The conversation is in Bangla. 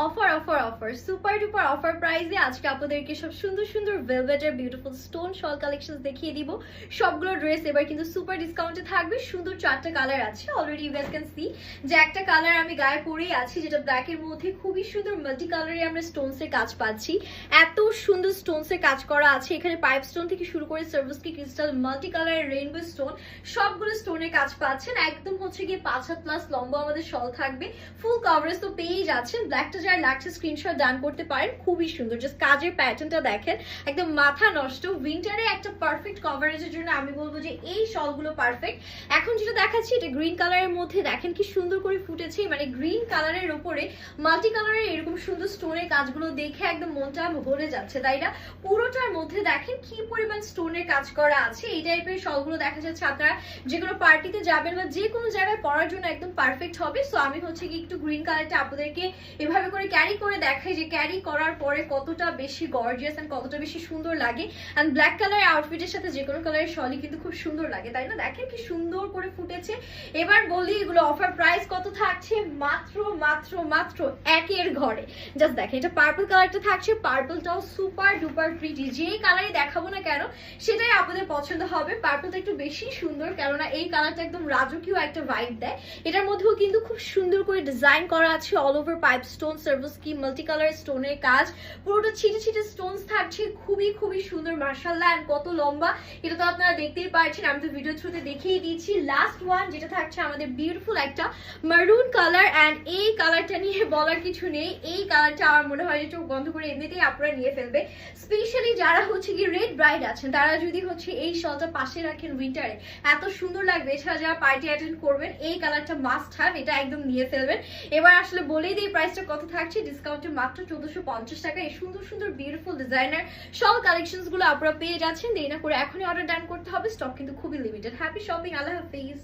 Offer offer offer super duper offer প্রাইসে আজকে আপনাদেরকে সব সুন্দর সুন্দর ভেলভেটের বিউটিফুল স্টোন শল কালেকশনস দেখিয়ে দিব। সবগুলো ড্রেস এবার কিন্তু সুপার ডিসকাউন্টে থাকবে। সুন্দর 4টা কালার আছে, already you guys can see যে একটা কালার আমি গায়ে পরেই আছি, যেটা ব্ল্যাকের মধ্যে খুবই সুন্দর মাল্টি কালারে আমরা স্টোনস এর কাজ পাচ্ছি। এত সুন্দর স্টোনস এর কাজ করা আছে, এখানে পাইপ স্টোন থেকে শুরু করে সার্ভিসকি ক্রিস্টাল, মাল্টি কালারের রেইনবো স্টোন, সবগুলো স্টোনের কাজ পাচ্ছেন। একদম হচ্ছে গিয়ে 5 হাত প্লাস লম্বা আমাদের শল থাকবে, ফুল কভারেজ তো পেয়েই যাচ্ছেন। ব্ল্যাকটা যারা লাগছে স্ক্রিনশট ডান করতে পারেন, খুবই সুন্দর। জাস্ট কাজের প্যাটার্নটা দেখেন, একদম মাথা নষ্ট। উইন্টারে একটা পারফেক্ট কভারেজের জন্য আমি বলবো যে এই শলগুলো পারফেক্ট। এখন যেটা দেখাচ্ছি এটা গ্রিন কালারের মধ্যে, দেখেন কি সুন্দর করে ফুটেছে, মানে গ্রিন কালারের উপরে মাল্টি কালারের এরকম সুন্দর স্টোনের কাজগুলো দেখে একদম মনটা ভরে যাচ্ছে, তাই না? পুরোটার মধ্যে দেখেন কি পরিমাণ স্টোনের কাজ করা আছে। এই টাইপের শলগুলো দেখা যাচ্ছে আপনারা যে কোনো পার্টিতে যাবেন বা যে কোনো জায়গায় পরার জন্য একদম পারফেক্ট হবে। সো আমি হচ্ছে কি একটু গ্রিন কালারটা আপনাদেরকে এভাবে করে ক্যারি করে দেখাই যে ক্যারি করার পরে কতটা বেশি গর্জিয়াস এন্ড কতটা বেশি সুন্দর লাগে। এন্ড ব্ল্যাক কালার আউটফিটের সাথে যে কোনো কালারের শলই কিন্তু খুব সুন্দর লাগে, তাই না? দেখেন কি সুন্দর করে ফুটেছে। এবার বলি এগুলো অফার প্রাইস কত থাকছে, মাত্র মাত্র মাত্র একের ঘরে। জাস্ট দেখেন, এটা পার্পল কালারটা থাকছে, পার্পলটাও সুপার ডুপার প্রিটি। যেই কালারই দেখাবো না কেন সেটাই আপনাদের পছন্দ হবে। পার্পলটা একটু বেশি সুন্দর, কেননা এই কালারটা একদম রাজকীয় একটা ভাইব দেয়। এটার মধ্যেও কিন্তু খুব সুন্দর করে ডিজাইন করা আছে, অল ওভার পাইপ স্টোন, সার্ভিসকি, মাল্টি কালার স্টোনের কাজ, পুরোটা ছিটে ছিটে স্টোনস থাকছে, খুবই খুবই সুন্দর মাশাআল্লাহ। এন্ড কত লম্বা এটা তো আপনারা দেখতেই পাচ্ছেন, আমি তো ভিডিও থ্রুতে দেখিয়ে দিয়েছি। লাস্ট ওয়ান যেটা থাকছে আমাদের বিউটিফুল একটা মারুন কালার। এন্ড এই কালারটা নিয়ে বলার কিছু নেই, এই কালারটা আমার মনে হয় যে চোখ বন্ধ করে এমনিতেই আপনারা নিয়ে ফেলবে। স্পেশালি যারা হচ্ছে কি রেড ব্রাইড আছেন, তারা যদি হচ্ছে এই শলটা পাশে রাখেন উইন্টারে, এত সুন্দর লাগবে। এছাড়া যারা পার্টি অ্যাটেন্ড করবেন এই কালারটা মাস্ট হ্যাভ, এটা একদম নিয়ে ফেলবেন। এবার আসলে বলেই দিই প্রাইসটা কত থাকছে, ডিসকাউন্টে মাত্র 1450 টাকা। এই সুন্দর সুন্দর বিউটিফুল ডিজাইনার শল কালেকশনস গুলো আপনারা পেয়ে যাচ্ছেন। দেরি না করে এখনই অর্ডার ডান করতে হবে, স্টক কিন্তু খুবই লিমিটেড। হ্যাপি শপিং, আল্লাহ হাফিজ।